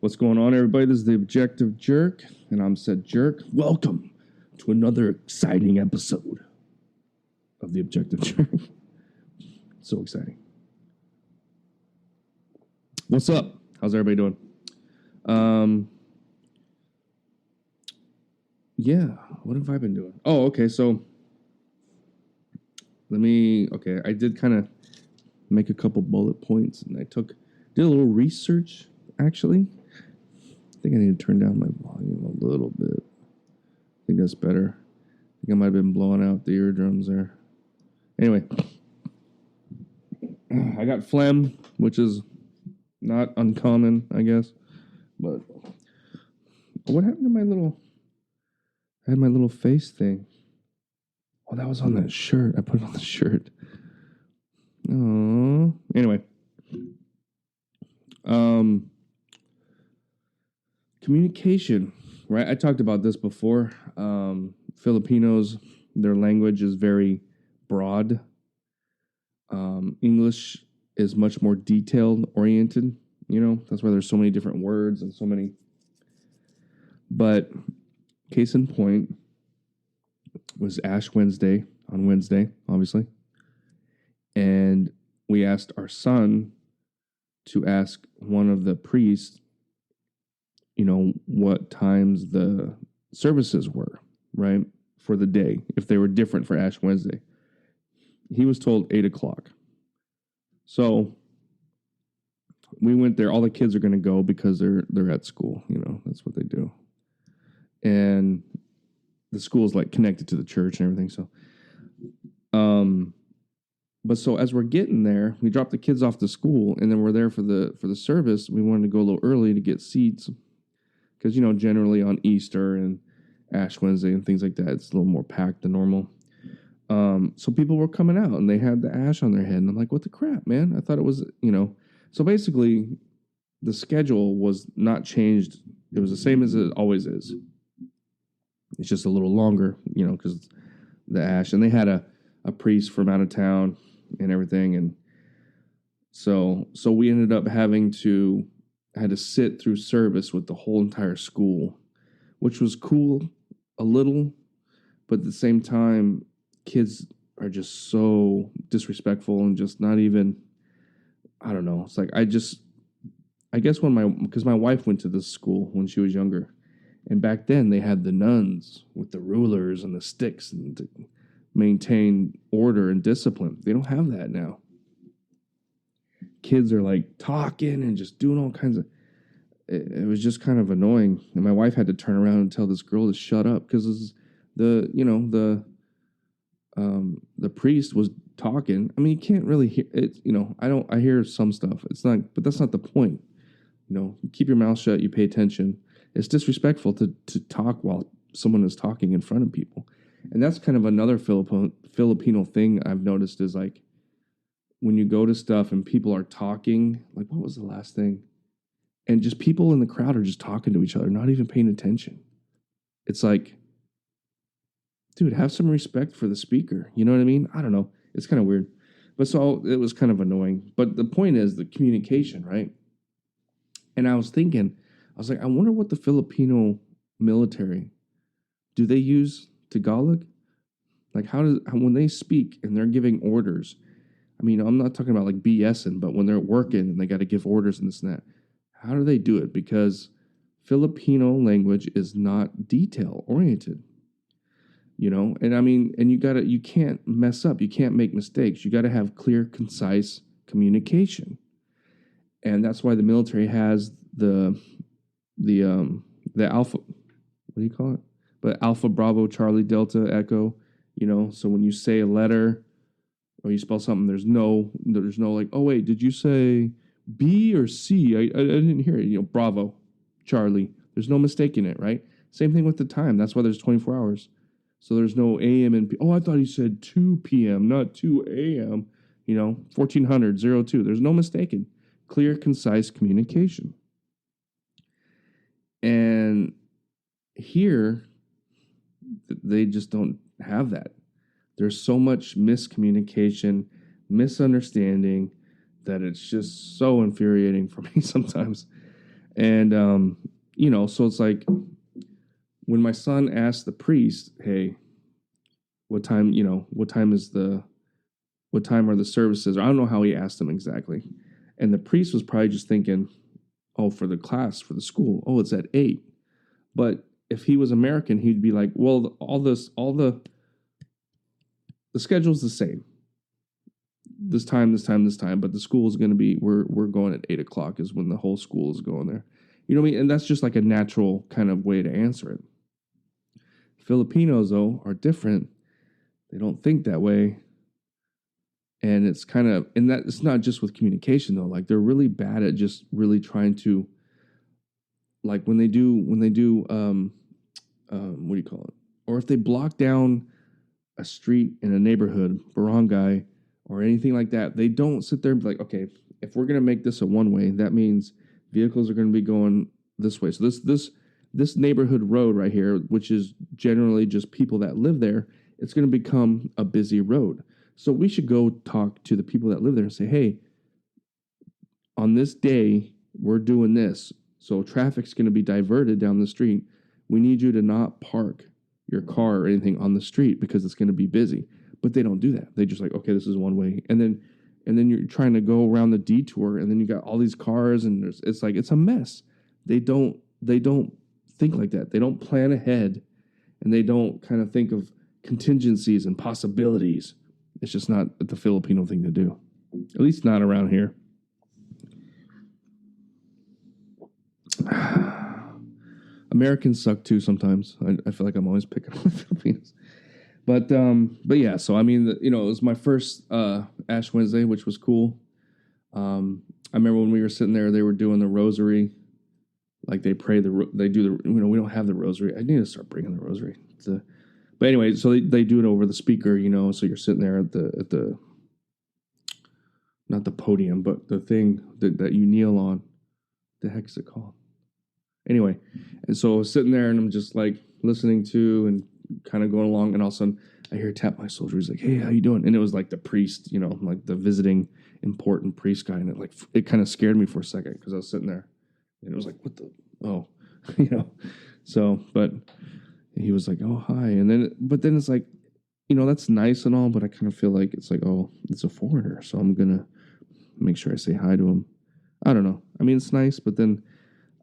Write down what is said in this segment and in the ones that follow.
What's going on, everybody? This is the Objective Jerk, and I'm said Jerk. Welcome to another exciting episode of the Objective Jerk. So exciting. What's up? How's everybody doing? Yeah, what have I been doing? Oh, okay, so I did kind of make a couple bullet points, and did a little research, actually. I think I need to turn down my volume a little bit. I think that's better. I think I might have been blowing out the eardrums there. Anyway, I got phlegm, which is not uncommon, I guess. But what happened to I had my little face thing. Oh, that was on that shirt. I put it on the shirt. Oh. Anyway. Communication, right? I talked about this before. Filipinos, their language is very broad. English is much more detailed oriented. You know, that's why there's so many different words and so many. But case in point was Ash Wednesday on Wednesday, obviously. And we asked our son to ask one of the priests, you know, what times the services were, right, for the day, if they were different for Ash Wednesday. He was told 8 o'clock. So we went there. All the kids are going to go because they're at school. You know, that's what they do. And the school is like connected to the church and everything. So, but so as we're getting there, we dropped the kids off to school, and then we're there for the service. We wanted to go a little early to get seats because, you know, generally on Easter and Ash Wednesday and things like that, it's a little more packed than normal. So people were coming out, and they had the ash on their head, and I'm like, what the crap, man? I thought it was, you know. So basically, the schedule was not changed. It was the same as it always is. It's just a little longer, you know, because the ash. And they had a priest from out of town and everything. And so we ended up had to sit through service with the whole entire school, which was cool a little, but at the same time, kids are just so disrespectful and just not even, I don't know. It's like, I guess because my wife went to this school when she was younger. And back then they had the nuns with the rulers and the sticks and to maintain order and discipline. They don't have that now. Kids are like talking and just doing all kinds of. It was just kind of annoying. And my wife had to turn around and tell this girl to shut up because the priest was talking. I mean, you can't really hear it. You know, I hear some stuff. It's not, but that's not the point. You know, you keep your mouth shut. You pay attention. It's disrespectful to talk while someone is talking in front of people. And that's kind of another Filipino thing I've noticed is like when you go to stuff and people are talking, like what was the last thing? And just people in the crowd are just talking to each other, not even paying attention. It's like, dude, have some respect for the speaker. You know what I mean? I don't know. It's kind of weird. But so it was kind of annoying. But the point is the communication, right? And I was like, I wonder what the Filipino military, do they use Tagalog? Like when they speak and they're giving orders, I mean, I'm not talking about like BSing, but when they're working and they got to give orders and this and that, how do they do it? Because Filipino language is not detail oriented, you know? And I mean, and you can't mess up. You can't make mistakes. You got to have clear, concise communication. And that's why the military has the Alpha, what do you call it? But Alpha, Bravo, Charlie, Delta, Echo, you know, so when you say a letter or you spell something, there's no like, oh wait, did you say B or C? I didn't hear it. You know, Bravo, Charlie. There's no mistaking it, right? Same thing with the time. That's why there's 24 hours. So there's no AM and PM. Oh, I thought he said 2 p.m., not 2 a.m. You know, 1400, 02. There's no mistaking. Clear, concise communication. And here, they just don't have that. There's so much miscommunication, misunderstanding, that it's just so infuriating for me sometimes. And so it's like when my son asked the priest, "Hey, what time? What time are the services?" I don't know how he asked him exactly, and the priest was probably just thinking, "Oh, for the class, for the school. Oh, it's at 8." But if he was American, he'd be like, "Well, the schedule's the same. This time, this time, this time. But the school is going to be we're going at 8 o'clock is when the whole school is going there." You know what I mean? And that's just like a natural kind of way to answer it. Filipinos though are different. They don't think that way. And it's kind of, and that it's not just with communication though. Like they're really bad at just really trying to, like when they do, what do you call it? Or if they block down a street in a neighborhood, barangay, or anything like that, they don't sit there and be like, okay, if we're going to make this a one way, that means vehicles are going to be going this way. So this neighborhood road right here, which is generally just people that live there, it's going to become a busy road. So we should go talk to the people that live there and say, hey, on this day, we're doing this. So traffic's going to be diverted down the street. We need you to not park your car or anything on the street because it's going to be busy. But they don't do that. They just like, okay, this is one way. And then you're trying to go around the detour and then you got all these cars and it's a mess. They don't think like that. They don't plan ahead and they don't kind of think of contingencies and possibilities. It's just not the Filipino thing to do. At least not around here. Americans suck too sometimes. I feel like I'm always picking on the Filipinos. But yeah, so I mean, it was my first Ash Wednesday, which was cool. I remember when we were sitting there, they were doing the rosary. Like they pray, they do the, we don't have the rosary. I need to start bringing the rosary. But anyway, so they do it over the speaker, so you're sitting there at the not the podium, but the thing that you kneel on. The heck is it called? Anyway, and so I was sitting there and I'm just like listening to and kind of going along, and all of a sudden I hear tap my shoulder. He's like, "Hey, how you doing?" And it was like the priest, like the visiting important priest guy, and it kind of scared me for a second because I was sitting there, and it was like, "What the So, but he was like, "Oh, hi," but then it's like, that's nice and all, but I kind of feel like it's like, oh, it's a foreigner, so I'm gonna make sure I say hi to him. I don't know. I mean, it's nice, but then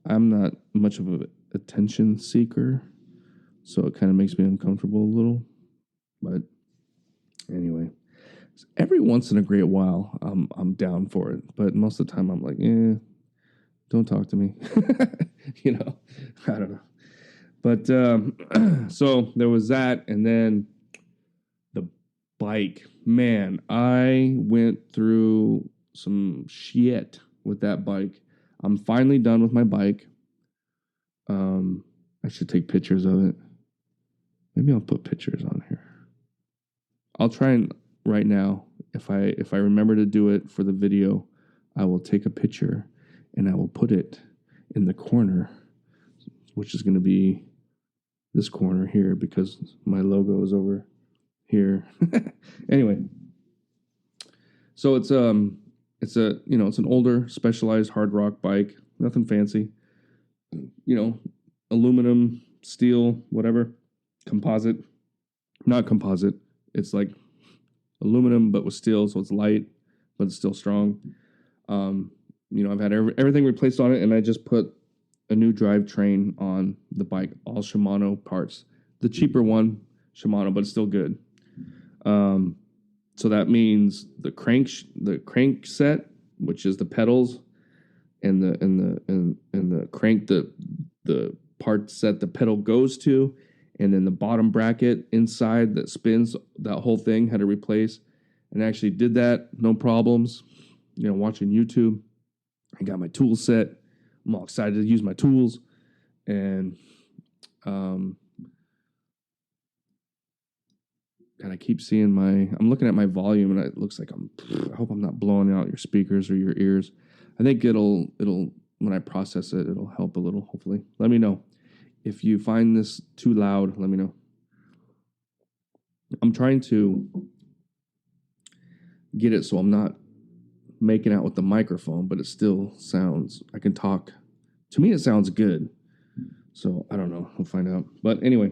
I'm not much of an attention seeker, so it kind of makes me uncomfortable a little. But anyway, every once in a great while, I'm down for it. But most of the time, I'm like, don't talk to me. I don't know. But so there was that, and then the bike. Man, I went through some shit with that bike. I'm finally done with my bike. I should take pictures of it. Maybe I'll put pictures on here. I'll try and right now, if I remember to do it for the video, I will take a picture and I will put it in the corner, which is going to be this corner here because my logo is over here. Anyway, so it's an older specialized hard rock bike, nothing fancy. Aluminum, steel, whatever, composite, not composite. It's like aluminum, but with steel, so it's light, but it's still strong. I've had everything replaced on it, and I just put a new drivetrain on the bike, all Shimano parts. The cheaper one, Shimano, but it's still good. So that means the crank set, which is the pedals, and the crank, the part set the pedal goes to, and then the bottom bracket inside that spins, that whole thing had to replace, and I actually did that, no problems. Watching YouTube, I got my tool set. I'm all excited to use my tools, and God, I keep seeing I'm looking at my volume, and it looks like I hope I'm not blowing out your speakers or your ears. I think it'll when I process it, it'll help a little, hopefully. Let me know. If you find this too loud, let me know. I'm trying to get it so I'm not making out with the microphone, but it still sounds, I can talk To me, it sounds good. So I don't know. We'll find out. But anyway,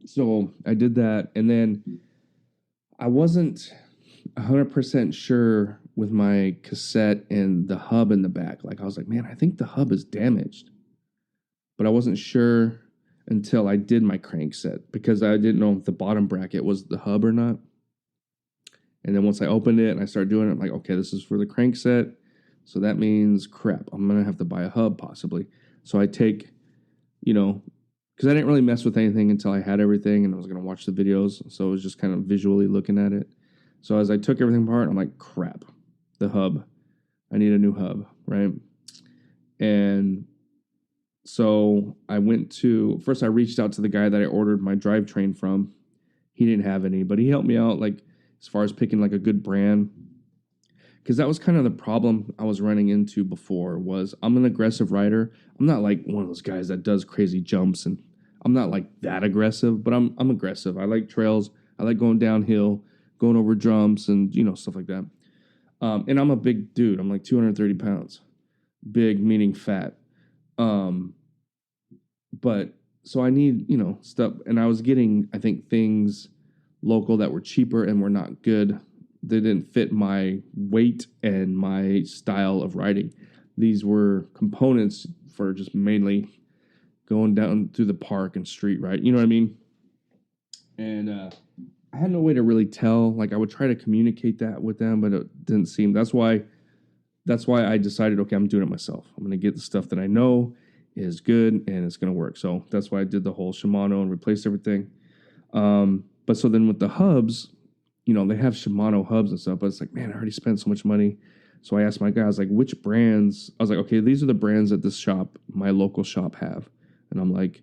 so I did that, and then I wasn't 100% sure with my cassette and the hub in the back. Like I was like, man, I think the hub is damaged, but I wasn't sure until I did my crank set because I didn't know if the bottom bracket was the hub or not. And then once I opened it and I started doing it, I'm like, okay, this is for the crank set. So that means, crap, I'm going to have to buy a hub possibly. So I take, because I didn't really mess with anything until I had everything and I was going to watch the videos. So I was just kind of visually looking at it. So as I took everything apart, I'm like, crap, the hub. I need a new hub, right? And so I first I reached out to the guy that I ordered my drivetrain from. He didn't have any, but he helped me out, like, as far as picking, like, a good brand. Because that was kind of the problem I was running into before was I'm an aggressive rider. I'm not like one of those guys that does crazy jumps, and I'm not like that aggressive, but I'm aggressive. I like trails. I like going downhill, going over jumps, and, stuff like that. And I'm a big dude. I'm like 230 pounds. Big, meaning fat. But so I need, stuff. And I was getting, I think, things local that were cheaper and were not good. They didn't fit my weight and my style of riding. These were components for just mainly going down through the park and street ride. You know what I mean? And I had no way to really tell. Like I would try to communicate that with them, but it didn't seem. That's why I decided, okay, I'm doing it myself. I'm going to get the stuff that I know is good and it's going to work. So that's why I did the whole Shimano and replaced everything. But so then with the hubs, they have Shimano hubs and stuff, but it's like, man, I already spent so much money. So I asked my guy, I was like, which brands? I was like, okay, these are the brands that this shop, my local shop, have. And I'm like,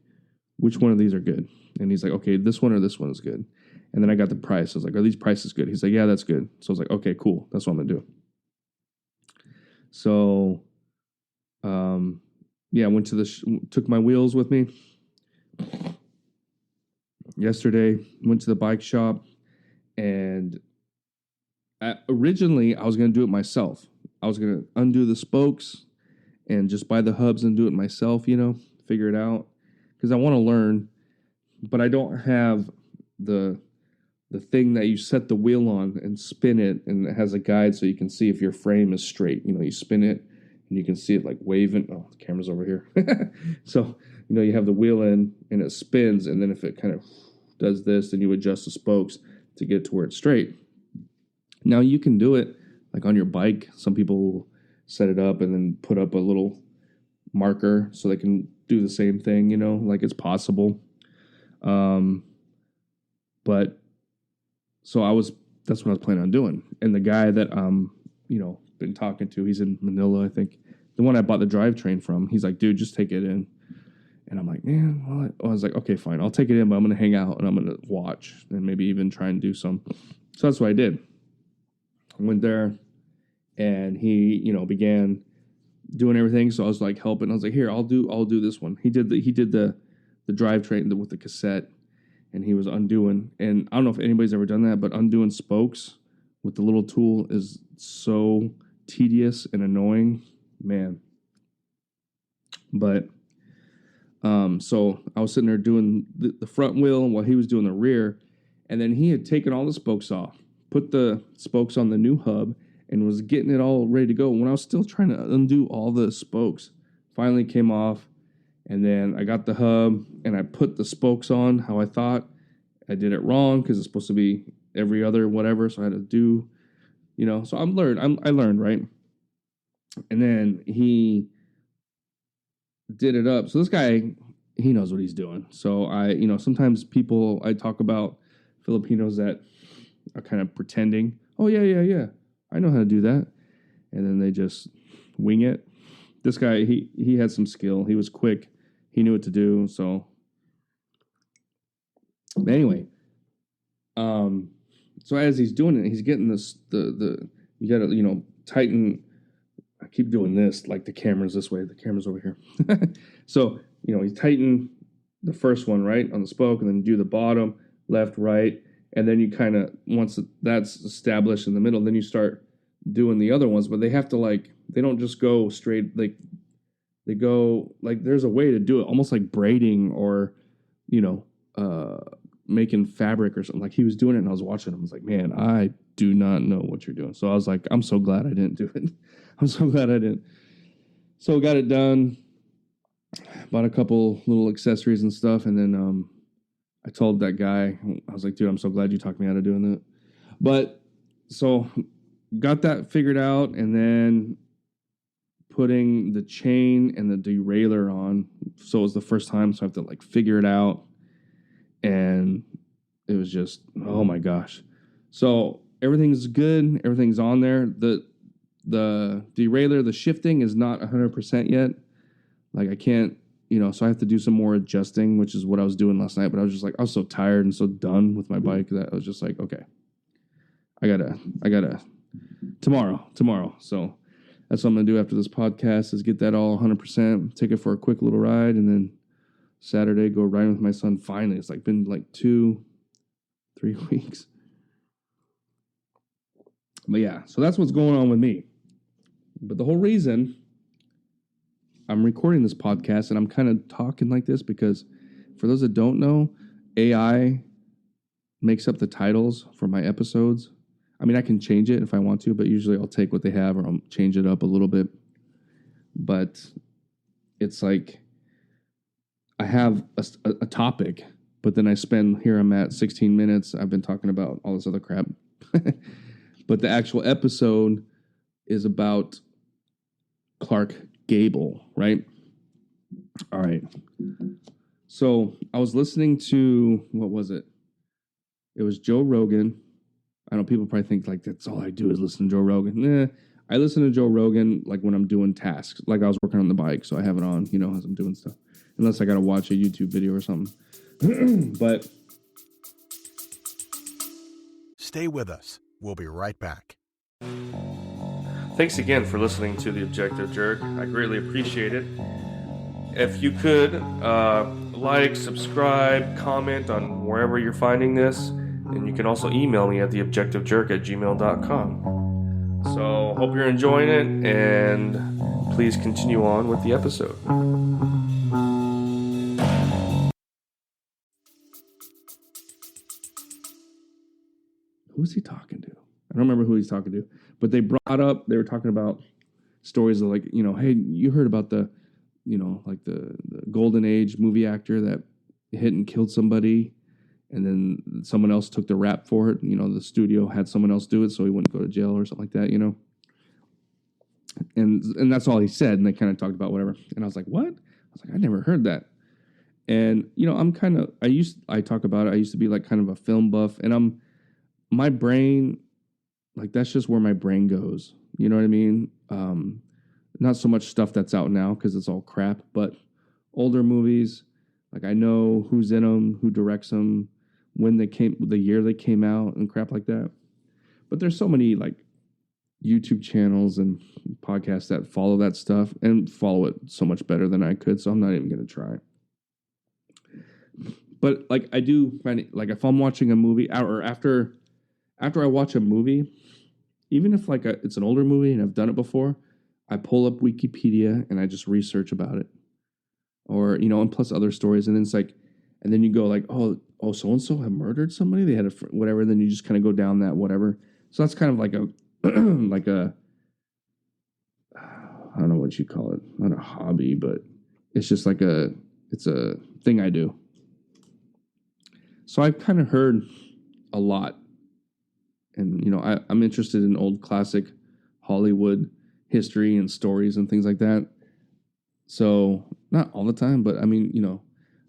which one of these are good? And he's like, okay, this one or this one is good. And then I got the price. I was like, are these prices good? He's like, yeah, that's good. So I was like, okay, cool. That's what I'm going to do. So, I went took my wheels with me yesterday, went to the bike shop, and originally I was going to do it myself. I was going to undo the spokes and just buy the hubs and do it myself, figure it out. Because I want to learn, but I don't have the thing that you set the wheel on and spin it, and it has a guide so you can see if your frame is straight. You spin it, and you can see it like waving. Oh, the camera's over here. So, you have the wheel in, and it spins, and then if it kind of does this, then you adjust the spokes to get to where it's straight. Now, you can do it like on your bike. Some people will set it up and then put up a little marker so they can do the same thing, like it's possible. But so that's what I was planning on doing. And the guy that been talking to, he's in Manila, I think. The one I bought the drivetrain from, he's like, dude, just take it in. And I'm like, man, what? I was like, okay, fine. I'll take it in, but I'm going to hang out and I'm going to watch and maybe even try and do some. So that's what I did. I went there and he, began doing everything. So I was like helping. I was like, here, I'll do this one. He did the drivetrain with the cassette, and he was undoing. And I don't know if anybody's ever done that, but undoing spokes with the little tool is so tedious and annoying, man. But so I was sitting there doing the front wheel while he was doing the rear, and then he had taken all the spokes off, put the spokes on the new hub, and was getting it all ready to go. When I was still trying to undo all the spokes, finally came off, and then I got the hub, and I put the spokes on how I thought. I did it wrong because it's supposed to be every other whatever, so I had to do, so I learned, right? And then he did it up. So this guy, he knows what he's doing. So sometimes I talk about Filipinos that are kind of pretending, oh, yeah, I know how to do that. And then they just wing it. This guy, he had some skill. He was quick. He knew what to do. So anyway, so as he's doing it, he's getting this, you got to, tighten. I keep doing this, like the camera's this way. The camera's over here. So, you tighten the first one, right, on the spoke, and then do the bottom, left, right. And then you kind of, once that's established in the middle, then you start doing the other ones. But they have to, like, they don't just go straight, like, they go, like, there's a way to do it, almost like braiding or, you know, making fabric or something. Like, he was doing it and I was watching him. I was like, man, I do not know what you're doing. So I was like, I'm so glad I didn't do it. I'm so glad I didn't. So got it done. Bought a couple little accessories and stuff. And then I told that guy, I was like, dude, I'm so glad you talked me out of doing that. But so got that figured out, and then putting the chain and the derailleur on. So it was the first time, so I have to like figure it out. And it was just, oh my gosh. So everything's good. Everything's on there. The derailleur, the shifting is not 100% yet. Like, I can't, so I have to do some more adjusting, which is what I was doing last night. But I was just like, I was so tired and so done with my bike that I was just like, okay, I gotta tomorrow. So that's what I'm gonna do after this podcast, is get that all 100%, take it for a quick little ride, and then Saturday go riding with my son. Finally, it's like been like 2-3 weeks. But yeah, so that's what's going on with me. But the whole reason I'm recording this podcast and I'm kind of talking like this because, for those that don't know, AI makes up the titles for my episodes. I mean, I can change it if I want to, but usually I'll take what they have or I'll change it up a little bit. But it's like I have a topic, but then I'm at 16 minutes. I've been talking about all this other crap. But the actual episode is about Clark Gable, right? All right. So I was listening to, what was it? It was Joe Rogan. I know people probably think like that's all I do is listen to Joe Rogan. I listen to Joe Rogan like when I'm doing tasks. Like I was working on the bike, so I have it on, as I'm doing stuff. Unless I got to watch a YouTube video or something. But stay with us. We'll be right back. Thanks again for listening to The Objective Jerk. I greatly appreciate it. If you could like, subscribe, comment on wherever you're finding this, and you can also email me at theobjectivejerk@gmail.com. So hope you're enjoying it, and please continue on with the episode. Who's he talking to? I don't remember who he's talking to, but they were talking about stories of like, hey, you heard about the Golden Age movie actor that hit and killed somebody, and then someone else took the rap for it. The studio had someone else do it so he wouldn't go to jail or something like that, And that's all he said, and they kind of talked about whatever. And I was like, what? I was like, I never heard that. And, I'm kind of, I talk about it. I used to be like kind of a film buff, and my brain, like, that's just where my brain goes. You know what I mean? Not so much stuff that's out now because it's all crap, but older movies, like I know who's in them, who directs them, the year they came out and crap like that. But there's so many like YouTube channels and podcasts that follow that stuff and follow it so much better than I could. So I'm not even going to try. But like I do find it, like if I'm watching a movie or after I watch a movie, even if like it's an older movie and I've done it before, I pull up Wikipedia and I just research about it, or and plus other stories, and then it's like, and then you go like, oh, so and so have murdered somebody, they had whatever. Then you just kind of go down that whatever. So that's kind of like a like a, I don't know what you call it, not a hobby, but it's just like it's a thing I do. So I've kind of heard a lot. And, I'm interested in old classic Hollywood history and stories and things like that. So not all the time, but I mean,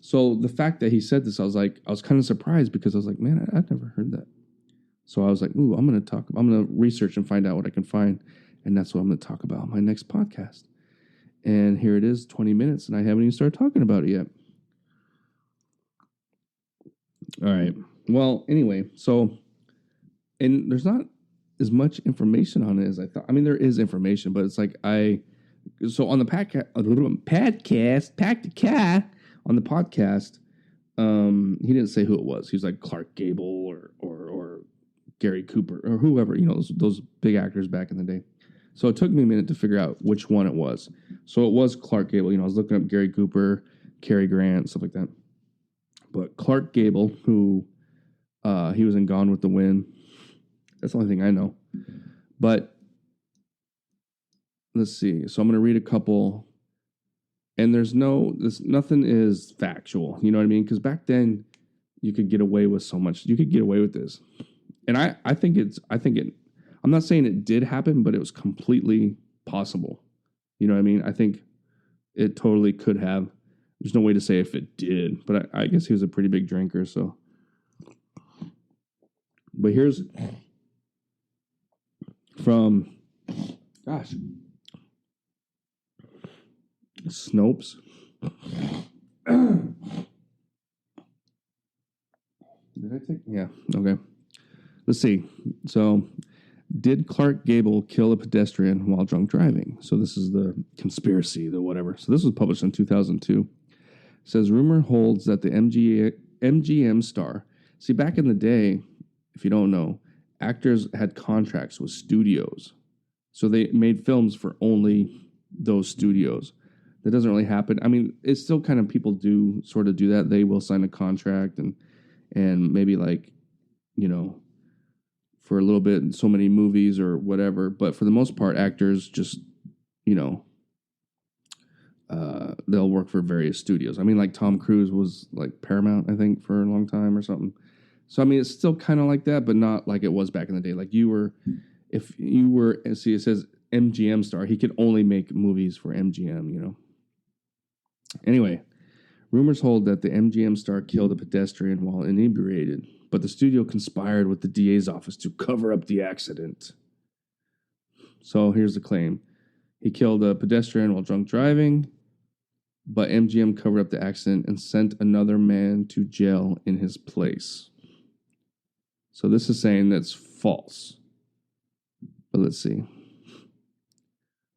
so the fact that he said this, I was kind of surprised because I was like, man, I'd never heard that. So I was like, ooh, I'm going to research and find out what I can find. And that's what I'm going to talk about on my next podcast. And here it is, 20 minutes, and I haven't even started talking about it yet. All right. Well, anyway, so, and there's not as much information on it as I thought. I mean, there is information, but it's like so on the podcast, on the podcast, he didn't say who it was. He was like Clark Gable or Gary Cooper or whoever, those big actors back in the day. So it took me a minute to figure out which one it was. So it was Clark Gable. I was looking up Gary Cooper, Cary Grant, stuff like that. But Clark Gable, who he was in Gone with the Wind. That's the only thing I know. But let's see. So I'm going to read a couple. And nothing is factual. You know what I mean? Because back then, you could get away with so much. You could get away with this. And I think I'm not saying it did happen, but it was completely possible. You know what I mean? I think it totally could have. There's no way to say if it did, but I guess he was a pretty big drinker, so. But here's from, Snopes. Did I take? Yeah, okay. Let's see. So, did Clark Gable kill a pedestrian while drunk driving? So this is the conspiracy, the whatever. So this was published in 2002. It says, rumor holds that the MGM star. See, back in the day, if you don't know, actors had contracts with studios. So they made films for only those studios. That doesn't really happen. I mean, it's still kind of people do sort of do that. They will sign a contract and maybe for a little bit, so many movies or whatever. But for the most part, actors just, they'll work for various studios. I mean, like Tom Cruise was like Paramount, I think, for a long time or something. So, I mean, it's still kind of like that, but not like it was back in the day. Like if you were, see, it says MGM star, he could only make movies for MGM, Anyway, rumors hold that the MGM star killed a pedestrian while inebriated, but the studio conspired with the DA's office to cover up the accident. So here's the claim. He killed a pedestrian while drunk driving, but MGM covered up the accident and sent another man to jail in his place. So this is saying that's false. But let's see.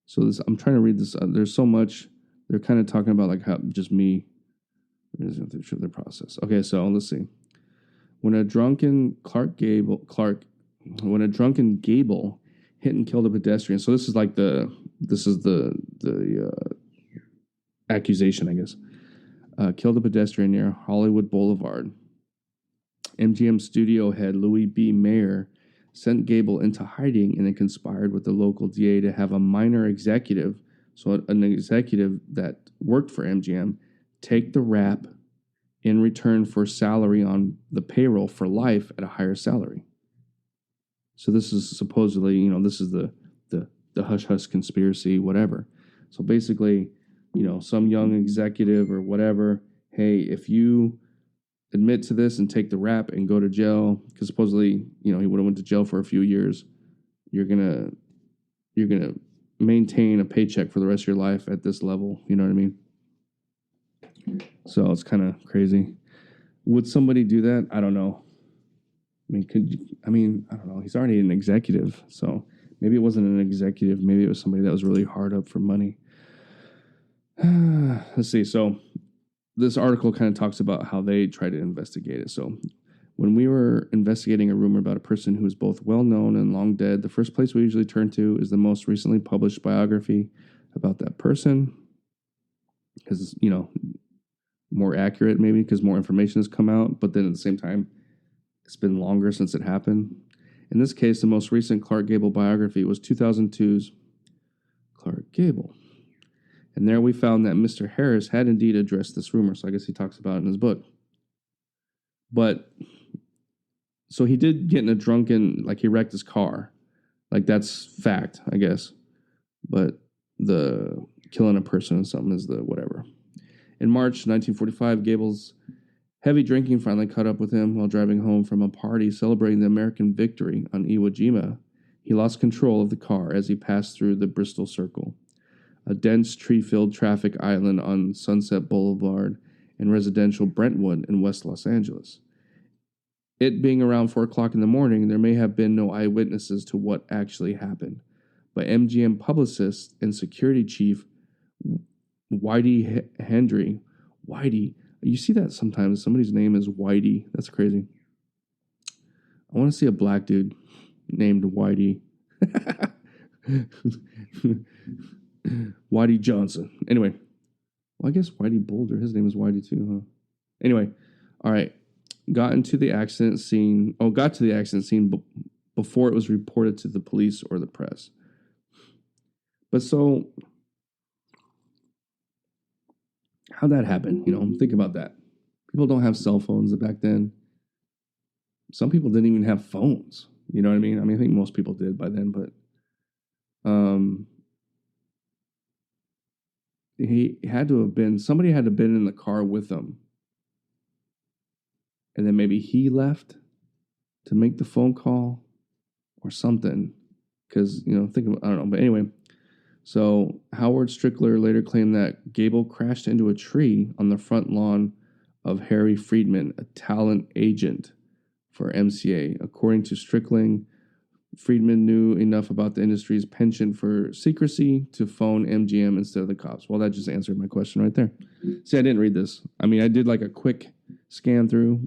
So I'm trying to read this. There's so much. They're kind of talking about like how just me. Through the process. Okay, so let's see. When a drunken Gable hit and killed a pedestrian. So this is like the accusation, I guess. Killed a pedestrian near Hollywood Boulevard. MGM studio head Louis B. Mayer sent Gable into hiding and then conspired with the local DA to have a minor executive, so an executive that worked for MGM, take the rap in return for salary on the payroll for life at a higher salary. So this is supposedly, this is the hush-hush conspiracy, whatever. So basically, some young executive or whatever, hey, if you admit to this and take the rap and go to jail, because supposedly, he would have went to jail for a few years, you're gonna maintain a paycheck for the rest of your life at this level. You know what I mean? So it's kind of crazy. Would somebody do that? I don't know. I don't know. He's already an executive, so maybe it wasn't an executive. Maybe it was somebody that was really hard up for money. Let's see. So this article kind of talks about how they try to investigate it. So when we were investigating a rumor about a person who is both well-known and long dead, the first place we usually turn to is the most recently published biography about that person. Because, more accurate maybe because more information has come out. But then at the same time, it's been longer since it happened. In this case, the most recent Clark Gable biography was 2002's Clark Gable. And there we found that Mr. Harris had indeed addressed this rumor. So I guess he talks about it in his book. But, so he did get in a drunken, like he wrecked his car. Like that's fact, I guess. But the killing a person and something is the whatever. In March 1945, Gable's heavy drinking finally caught up with him while driving home from a party celebrating the American victory on Iwo Jima. He lost control of the car as he passed through the Bristol Circle, a dense tree-filled traffic island on Sunset Boulevard in residential Brentwood in West Los Angeles. It being around 4 o'clock in the morning, there may have been no eyewitnesses to what actually happened, but MGM publicist and security chief Whitey Hendry. Whitey. You see that sometimes. Somebody's name is Whitey. That's crazy. I want to see a black dude named Whitey. Whitey Johnson. Anyway, well, I guess Whitey Boulder. His name is Whitey too, huh? Anyway, all right. Got to the accident scene before it was reported to the police or the press. But so, how'd that happen? Think about that. People don't have cell phones back then. Some people didn't even have phones. You know what I mean? I think most people did by then, but somebody had to have been in the car with him. And then maybe he left to make the phone call or something. Because, I don't know. But anyway, so Howard Strickler later claimed that Gable crashed into a tree on the front lawn of Harry Friedman, a talent agent for MCA. According to Strickling, Friedman knew enough about the industry's penchant for secrecy to phone MGM instead of the cops. Well, that just answered my question right there. See, I didn't read this. I did like a quick scan through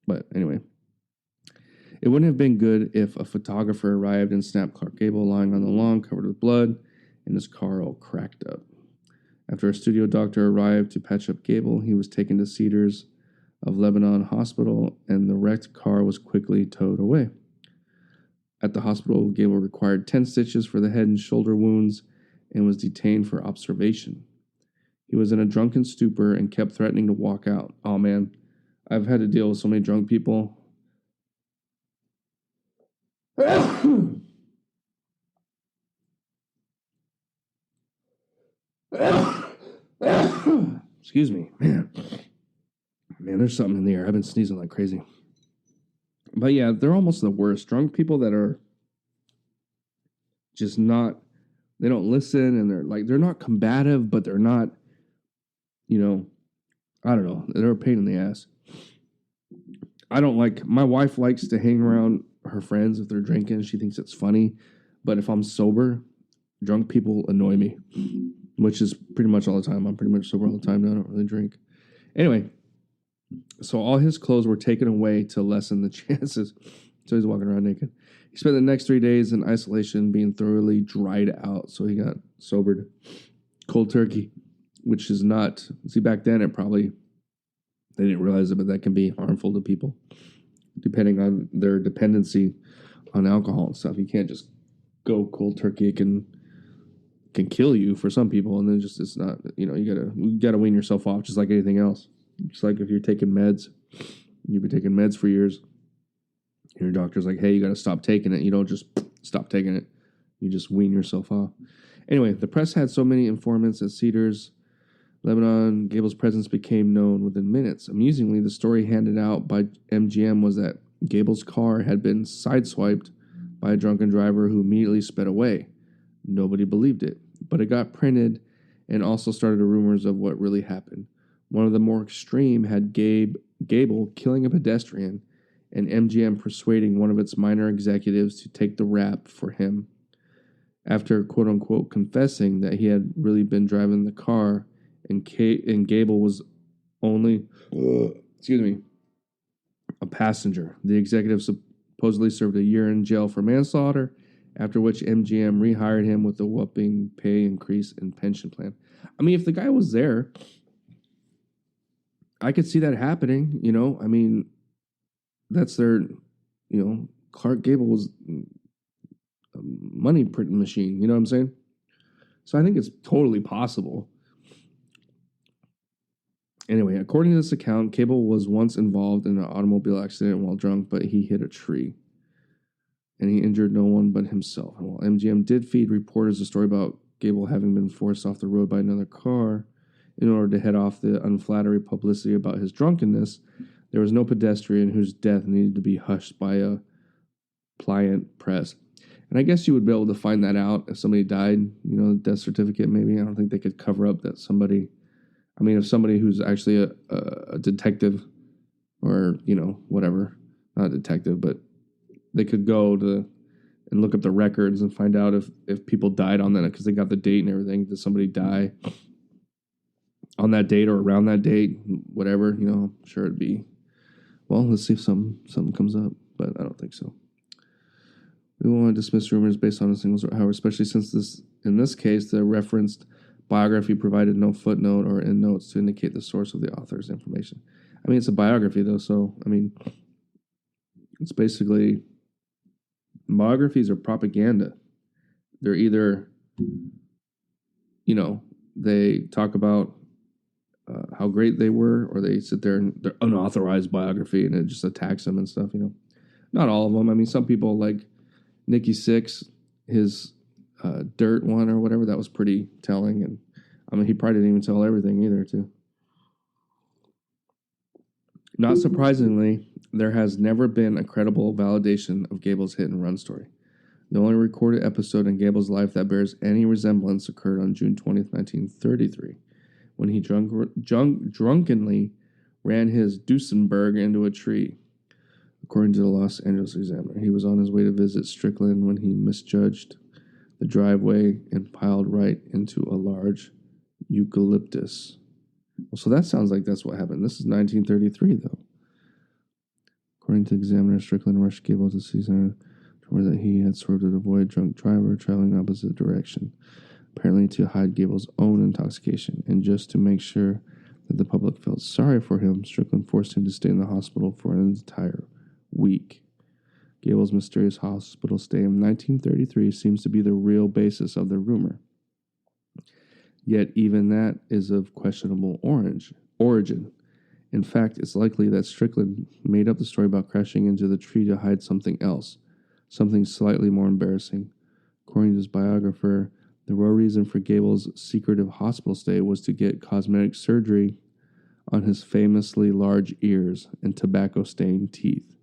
but anyway. It wouldn't have been good if a photographer arrived and snapped Clark Gable lying on the lawn covered with blood and his car all cracked up. After a studio doctor arrived to patch up Gable, he was taken to Cedars of Lebanon Hospital and the wrecked car was quickly towed away. At the hospital, Gable required 10 stitches for the head and shoulder wounds and was detained for observation. He was in a drunken stupor and kept threatening to walk out. Oh, man. I've had to deal with so many drunk people. Excuse me. Man, there's something in the air. I've been sneezing like crazy. But yeah, they're almost the worst. Drunk people that are just not, they don't listen and they're not combative, but they're not, I don't know. They're a pain in the ass. My wife likes to hang around her friends if they're drinking. She thinks it's funny. But if I'm sober, drunk people annoy me, which is pretty much all the time. I'm pretty much sober all the time now. I don't really drink. Anyway, so all his clothes were taken away to lessen the chances. So he's walking around naked. He spent the next 3 days in isolation being thoroughly dried out. So he got sobered. Cold turkey, which is not... See, back then they didn't realize it, but that can be harmful to people depending on their dependency on alcohol and stuff. You can't just go cold turkey. It can kill you for some people, and then it's not, you gotta wean yourself off just like anything else. Just like if you're taking meds, you've been taking meds for years, and your doctor's like, hey, you gotta stop taking it. You don't just stop taking it. You just wean yourself off. Anyway, the press had so many informants at Cedars Lebanon, Gable's presence became known within minutes. Amusingly, the story handed out by MGM was that Gable's car had been sideswiped by a drunken driver who immediately sped away. Nobody believed it, but it got printed and also started rumors of what really happened. One of the more extreme had Gable killing a pedestrian and MGM persuading one of its minor executives to take the rap for him. After, quote-unquote, confessing that he had really been driving the car and Gable was only, a passenger. The executive supposedly served a year in jail for manslaughter, after which MGM rehired him with a whopping pay increase and pension plan. If the guy was there, I could see that happening, that's their, Clark Gable was a money printing machine, you know what I'm saying? So I think it's totally possible. Anyway, according to this account, Gable was once involved in an automobile accident while drunk, but he hit a tree. And he injured no one but himself. While MGM did feed reporters a story about Gable having been forced off the road by another car in order to head off the unflattering publicity about his drunkenness, there was no pedestrian whose death needed to be hushed by a pliant press. And I guess you would be able to find that out if somebody died, death certificate maybe. I don't think they could cover up that somebody... if somebody who's actually a detective or, whatever, not a detective, but they could go to and look up the records and find out if people died on that because they got the date and everything. Did somebody die on that date or around that date? Whatever, I'm sure it'd be. Well, let's see if something comes up, but I don't think so. We won't want to dismiss rumors based on a single source, however, especially since in this case, the referenced biography provided no footnote or endnotes to indicate the source of the author's information. I mean, it's a biography, though, so, I mean, it's basically, biographies are propaganda. They're either, they talk about how great they were, or they sit there and they're unauthorized biography and it just attacks them and stuff, Not all of them. I mean, some people like Nikki Sixx, his Dirt one or whatever, that was pretty telling. And I mean, he probably didn't even tell everything either, too. Not surprisingly, there has never been a credible validation of Gable's hit and run story. The only recorded episode in Gable's life that bears any resemblance occurred on June 20th, 1933, when he drunkenly ran his Duesenberg into a tree. According to the Los Angeles Examiner, he was on his way to visit Strickland when he misjudged the driveway and piled right into a large eucalyptus. Well, so that sounds like that's what happened. This is 1933, though. According to the Examiner, Strickland rushed Gable to see center to that he had swerved to avoid a drunk driver traveling in opposite direction, apparently to hide Gable's own intoxication. And just to make sure that the public felt sorry for him, Strickland forced him to stay in the hospital for an entire week. Gable's mysterious hospital stay in 1933 seems to be the real basis of the rumor. Yet even that is of questionable origin. In fact, it's likely that Strickland made up the story about crashing into the tree to hide something else, something slightly more embarrassing. According to his biographer, the real reason for Gable's secretive hospital stay was to get cosmetic surgery on his famously large ears and tobacco-stained teeth,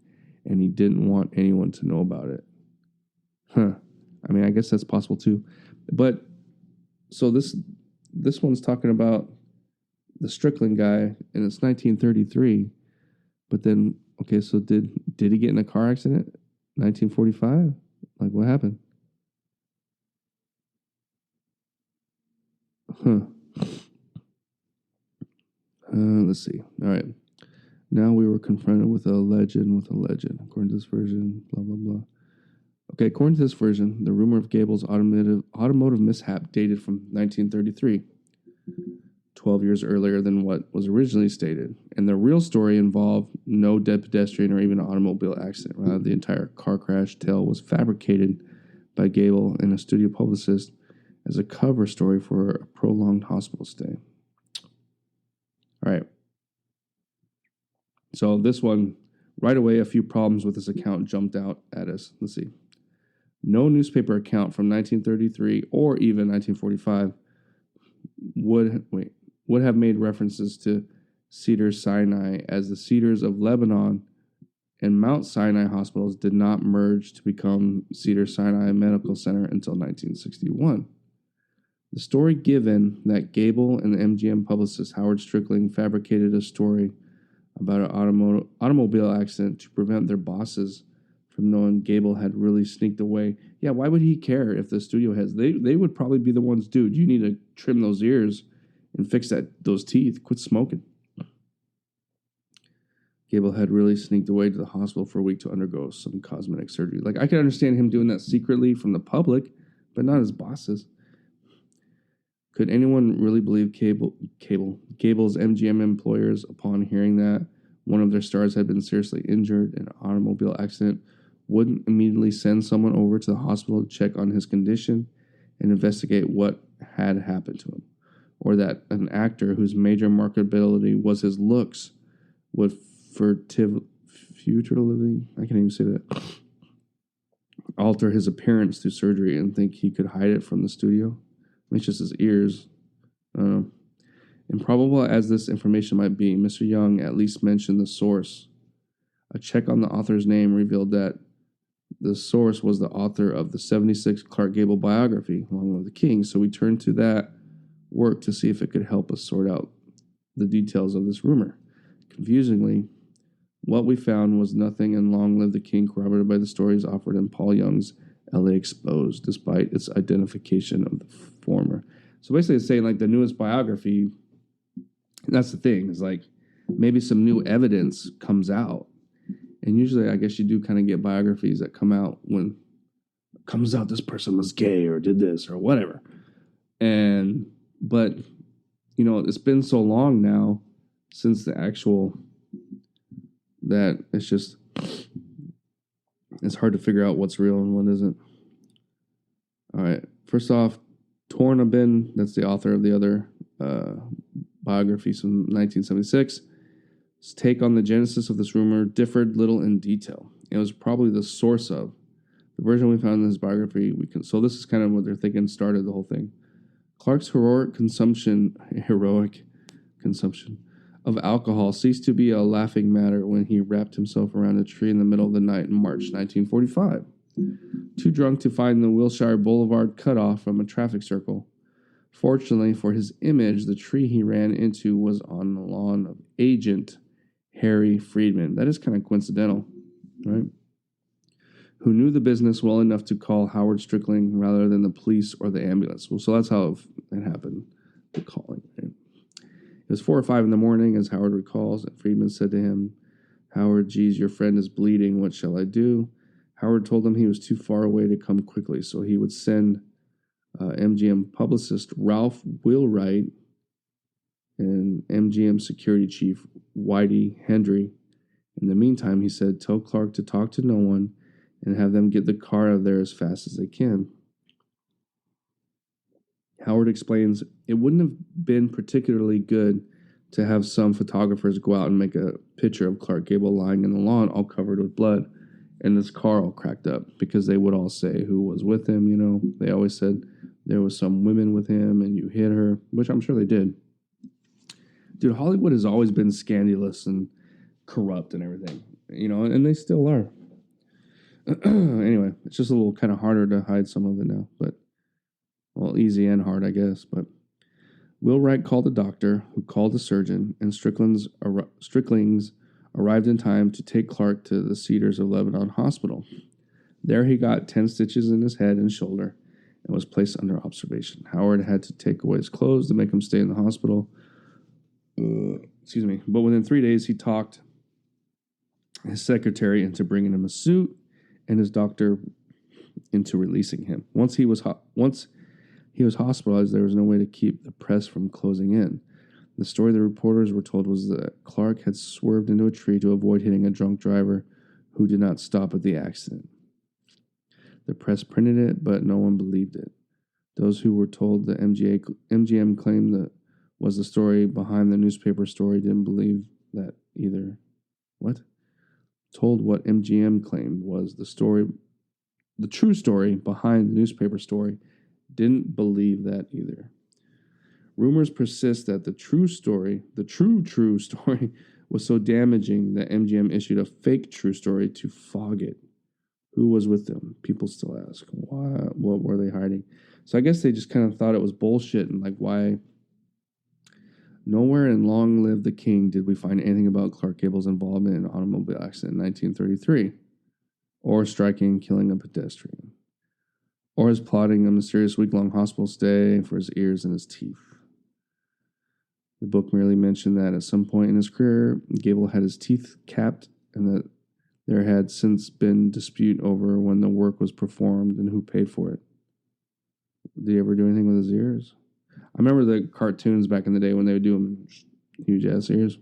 and he didn't want anyone to know about it. I mean, I guess that's possible too. But, so this one's talking about the Strickland guy, and it's 1933. But then, okay, so did he get in a car accident? 1945? Like, what happened? Let's see. All right. Now we were confronted with a legend. According to this version, blah, blah, blah. Okay, according to this version, the rumor of Gable's automotive mishap dated from 1933, 12 years earlier than what was originally stated. And the real story involved no dead pedestrian or even an automobile accident. Rather, the entire car crash tale was fabricated by Gable and a studio publicist as a cover story for a prolonged hospital stay. All right. So this one, right away, a few problems with this account jumped out at us. Let's see. No newspaper account from 1933 or even 1945 would have made references to Cedars Sinai, as the Cedars of Lebanon and Mount Sinai hospitals did not merge to become Cedars Sinai Medical Center until 1961. The story given that Gable and the MGM publicist Howard Strickland fabricated a story about an automobile accident to prevent their bosses from knowing Gable had really sneaked away. Yeah, why would he care if the studio heads? They would probably be the ones, dude, you need to trim those ears and fix those teeth. Quit smoking. Gable had really sneaked away to the hospital for a week to undergo some cosmetic surgery. Like, I can understand him doing that secretly from the public, but not his bosses. Could anyone really believe Gable's MGM employers, upon hearing that one of their stars had been seriously injured in an automobile accident, wouldn't immediately send someone over to the hospital to check on his condition and investigate what had happened to him? Or that an actor whose major marketability was his looks would futilely, I can't even say that, alter his appearance through surgery and think he could hide it from the studio? It's just his ears. I don't know. Improbable as this information might be, Mr. Young at least mentioned the source. A check on the author's name revealed that the source was the author of the 76 Clark Gable biography, along with the King. So we turned to that work to see if it could help us sort out the details of this rumor. Confusingly, what we found was nothing in Long Live the King corroborated by the stories offered in Paul Young's L.A. Exposed, despite its identification of the former. So basically it's saying, like, the newest biography, that's the thing, is like maybe some new evidence comes out. And usually I guess you do kind of get biographies that come out when comes out this person was gay or did this or whatever. But it's been so long now since the actual that it's hard to figure out what's real and what isn't. All right. First off, Tornabin, that's the author of the other biographies from 1976. His take on the genesis of this rumor differed little in detail. It was probably the source of the version we found in his biography. So this is kind of what they're thinking started the whole thing. Clark's heroic consumption of alcohol ceased to be a laughing matter when he wrapped himself around a tree in the middle of the night in March 1945. Too drunk to find the Wilshire Boulevard cut off from a traffic circle. Fortunately for his image, the tree he ran into was on the lawn of Agent Harry Friedman. That is kind of coincidental, right? Who knew the business well enough to call Howard Strickling rather than the police or the ambulance. Well, so that's how it happened, the calling. Right? It was 4 or 5 in the morning, as Howard recalls, and Friedman said to him, "Howard, geez, your friend is bleeding. What shall I do?" Howard told him he was too far away to come quickly, so he would send MGM publicist Ralph Wheelwright and MGM security chief Whitey Hendry. In the meantime, he said, "Tell Clark to talk to no one and have them get the car out of there as fast as they can." Howard explains, it wouldn't have been particularly good to have some photographers go out and make a picture of Clark Gable lying in the lawn all covered with blood and this car all cracked up, because they would all say who was with him, They always said there was some women with him and you hit her, which I'm sure they did. Dude, Hollywood has always been scandalous and corrupt and everything, and they still are. Anyway, it's just a little kind of harder to hide some of it now, but, well, easy and hard, I guess. But Wheelwright called a doctor, who called a surgeon, and Strickling's arrived in time to take Clark to the Cedars of Lebanon Hospital. There he got 10 stitches in his head and shoulder and was placed under observation. Howard had to take away his clothes to make him stay in the hospital. But within 3 days, he talked his secretary into bringing him a suit and his doctor into releasing him. Once he was hospitalized, there was no way to keep the press from closing in. The story the reporters were told was that Clark had swerved into a tree to avoid hitting a drunk driver who did not stop at the accident. The press printed it, but no one believed it. Those who were told the MGM claimed that was the story behind the newspaper story didn't believe that either. What? Told what MGM claimed was the true story behind the newspaper story, didn't believe that either. Rumors persist that the true story, was so damaging that MGM issued a fake true story to fog it. Who was with them? People still ask. Why? What were they hiding? So I guess they just kind of thought it was bullshit, and like, why? Nowhere in Long Live the King did we find anything about Clark Gable's involvement in an automobile accident in 1933, or striking and killing a pedestrian, or his plotting a mysterious week-long hospital stay for his ears and his teeth. The book merely mentioned that at some point in his career, Gable had his teeth capped, and that there had since been dispute over when the work was performed and who paid for it. Did he ever do anything with his ears? I remember the cartoons back in the day when they would do them huge-ass ears.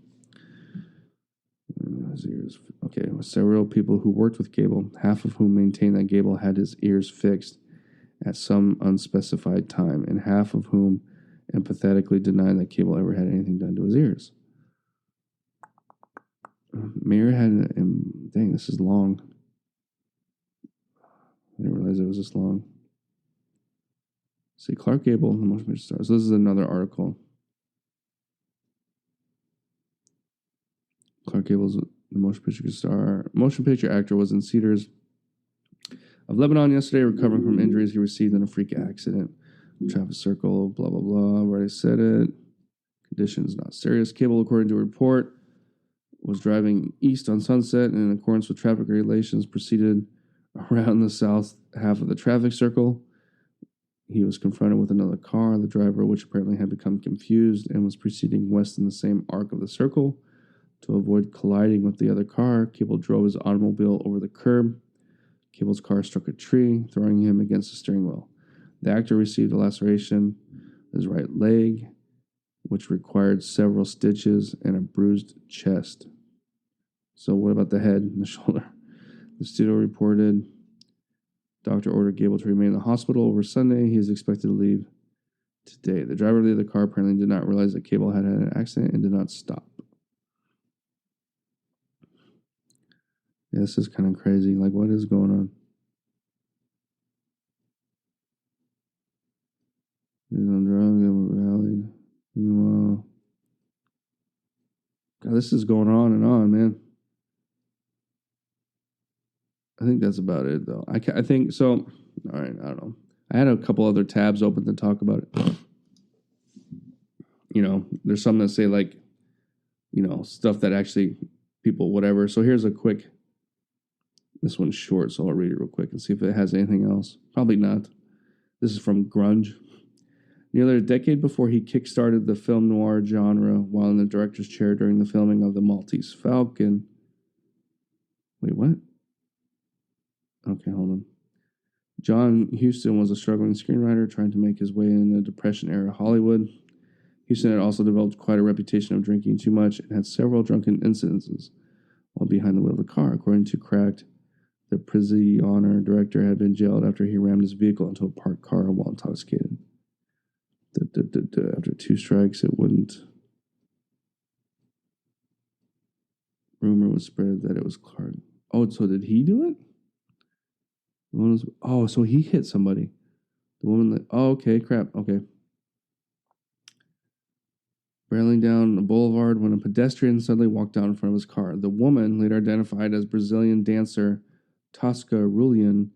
His ears. Okay, several people who worked with Gable, half of whom maintained that Gable had his ears fixed at some unspecified time, and half of whom empathetically denied that Gable ever had anything done to his ears. Mayer had, dang, this is long. I didn't realize it was this long. See, Clark Gable, the motion picture star. So this is another article. Clark Gable's the motion picture star. Motion picture actor was in Cedars of Lebanon yesterday, recovering from injuries he received in a freak accident. Traffic circle, blah, blah, blah. Already said it. Conditions not serious. Gable, according to a report, was driving east on Sunset and in accordance with traffic regulations proceeded around the south half of the traffic circle. He was confronted with another car, the driver, which apparently had become confused and was proceeding west in the same arc of the circle. To avoid colliding with the other car, Gable drove his automobile over the curb Cable's car struck a tree, throwing him against the steering wheel. The actor received a laceration in his right leg, which required several stitches and a bruised chest. So what about the head and the shoulder? The studio reported doctor ordered Gable to remain in the hospital over Sunday. He is expected to leave today. The driver of the other car apparently did not realize that Cable had an accident and did not stop. Yeah, this is kind of crazy. Like, what is going on? He's on drugs and rallied. Meanwhile, God, this is going on, man. I think that's about it, though. I think so. All right, I don't know. I had a couple other tabs open to talk about it. You know, there's some that say, like, you know, stuff that actually people, whatever. So here's a quick, this one's short, so I'll read it real quick and see if it has anything else. Probably not. This is from Grunge. Nearly a decade before he kickstarted the film noir genre while in the director's chair during the filming of The Maltese Falcon. Wait, what? Okay, hold on. John Huston was a struggling screenwriter trying to make his way in the Depression-era Hollywood. Huston had also developed quite a reputation of drinking too much and had several drunken incidences while behind the wheel of the car. According to Cracked, the Prisoner director had been jailed after he rammed his vehicle into a parked car while intoxicated. After 2 strikes, it wouldn't. Rumor was spread that it was Clark. Oh, so did he do it? So he hit somebody. The woman that. Oh, okay, crap. Okay. Barreling down a boulevard when a pedestrian suddenly walked down in front of his car. The woman, later identified as Brazilian dancer Tosca Rulian,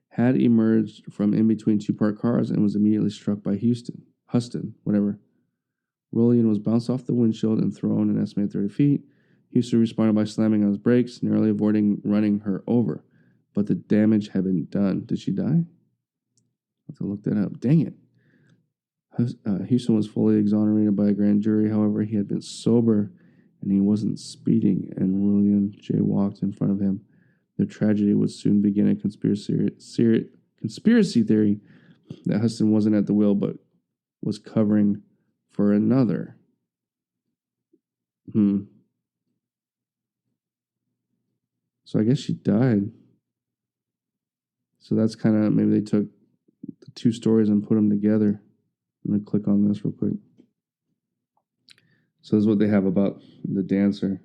had emerged from in between 2 parked cars and was immediately struck by Huston, whatever. Rulian was bounced off the windshield and thrown an estimated 30 feet. Huston responded by slamming on his brakes, narrowly avoiding running her over. But the damage had been done. Did she die? I'll have to look that up. Dang it. Huston was fully exonerated by a grand jury. However, he had been sober and he wasn't speeding, and Rulian jaywalked in front of him. The tragedy would soon begin a conspiracy theory that Huston wasn't at the wheel but was covering for another. So I guess she died. So that's kind of, maybe they took the 2 stories and put them together. I'm going to click on this real quick. So this is what they have about the dancer.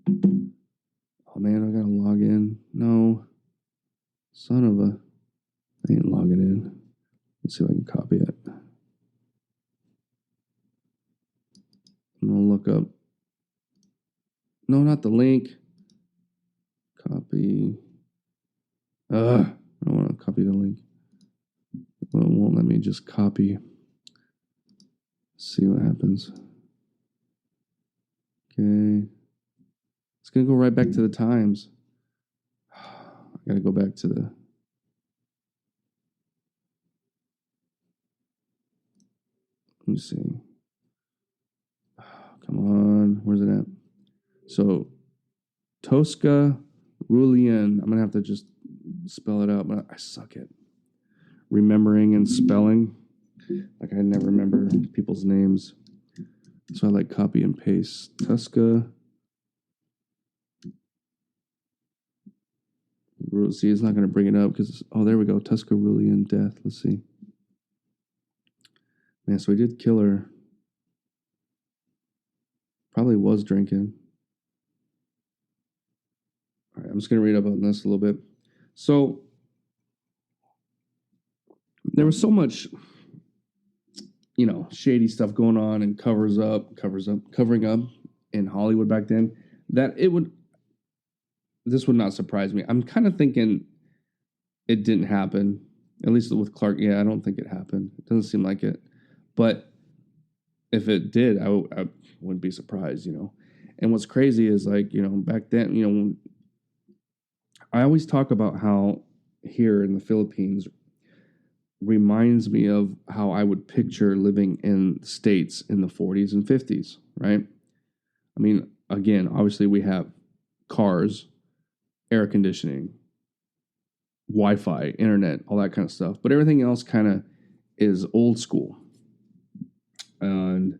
Oh man, I gotta log in. No. Son of a. I ain't logging in. Let's see if I can copy it. I'm gonna look up. No, not the link. Copy. I don't want to copy the link. It won't let me just copy. See what happens. Okay. It's going to go right back to the Times. I got to go back to the... Let me see. Come on. Where's it at? So, Tosca Rulian. I'm going to have to just spell it out, but I suck at remembering and spelling. Like, I never remember people's names. So I like copy and paste. Tosca. See, it's not going to bring it up because, oh, there we go. Tosca Rulian death. Let's see. Man, so he did kill her. Probably was drinking. All right, I'm just going to read up on this a little bit. So, there was so much, you know, shady stuff going on and covering up in Hollywood back then that this would not surprise me. I'm kind of thinking it didn't happen, at least with Clark. Yeah, I don't think it happened. It doesn't seem like it. But if it did, I wouldn't be surprised, you know. And what's crazy is, like, you know, back then, you know, I always talk about how here in the Philippines reminds me of how I would picture living in the States in the 40s and 50s, right? I mean, again, obviously we have cars, air conditioning, Wi-Fi, internet, all that kind of stuff. But everything else kind of is old school. And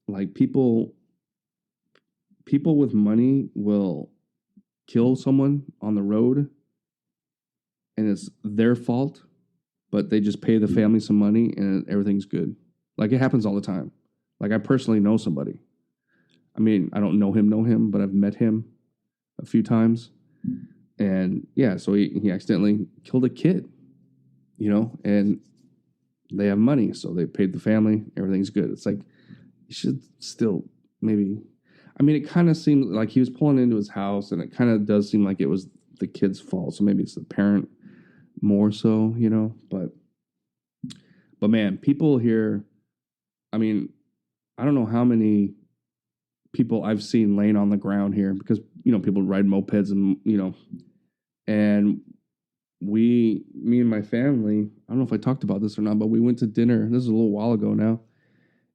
like people with money will kill someone on the road and it's their fault, but they just pay the family some money and everything's good. Like it happens all the time. Like I personally know somebody. I mean, I don't know him, but I've met him a few times. And yeah, so he accidentally killed a kid, and they have money, so they paid the family, everything's good. It's like, you should still maybe, I mean, it kind of seemed like he was pulling into his house, and it kind of does seem like it was the kid's fault, so maybe it's the parent more so, but man, people here, I mean, I don't know how many people I've seen laying on the ground here because, people ride mopeds and, and me and my family, I don't know if I talked about this or not, but we went to dinner. This is a little while ago now.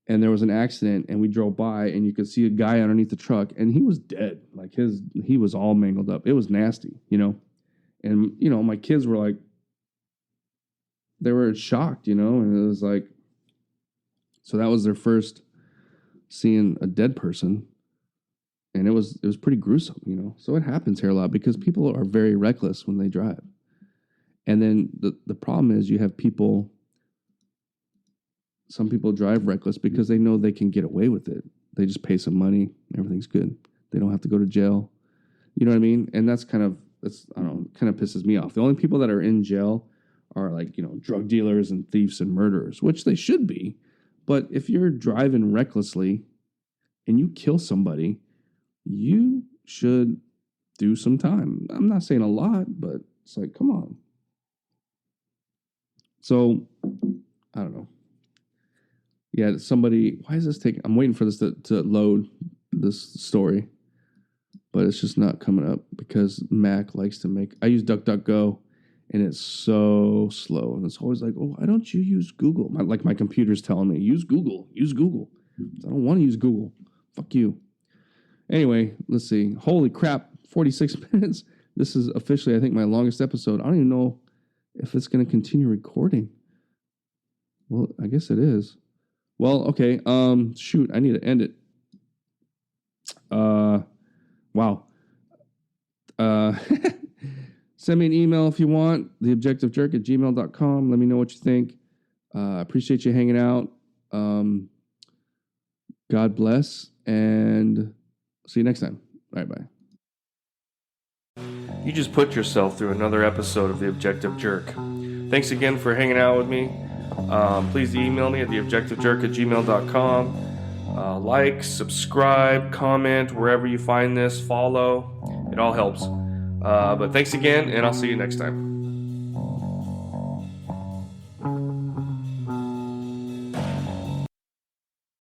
And there was an accident and we drove by and you could see a guy underneath the truck and he was dead. Like he was all mangled up. It was nasty, and, my kids were like, they were shocked, and it was like, so that was their first seeing a dead person. And it was pretty gruesome, So it happens here a lot because people are very reckless when they drive. And then the problem is you have some people drive reckless because they know they can get away with it. They just pay some money, everything's good. They don't have to go to jail. You know what I mean? And that's kind of pisses me off. The only people that are in jail are like, drug dealers and thieves and murderers, which they should be. But if you're driving recklessly and you kill somebody, you should do some time. I'm not saying a lot, but it's like, come on. So, I don't know. Yeah, why is this taking, I'm waiting for this to load this story, but it's just not coming up because Mac likes to I use DuckDuckGo and it's so slow. And it's always like, oh, why don't you use Google? My computer's telling me, use Google. I don't want to use Google. Fuck you. Anyway, let's see. Holy crap, 46 minutes. This is officially, I think, my longest episode. I don't even know if it's going to continue recording. Well, I guess it is. Well, okay. Shoot, I need to end it. Wow. Send me an email if you want. theobjectivejerk@gmail.com. Let me know what you think. I appreciate you hanging out. God bless, and see you next time. All right, bye. You just put yourself through another episode of The Objective Jerk. Thanks again for hanging out with me. Please email me at theobjectivejerk@gmail.com. Like, subscribe, comment, wherever you find this, follow. It all helps. But thanks again, and I'll see you next time.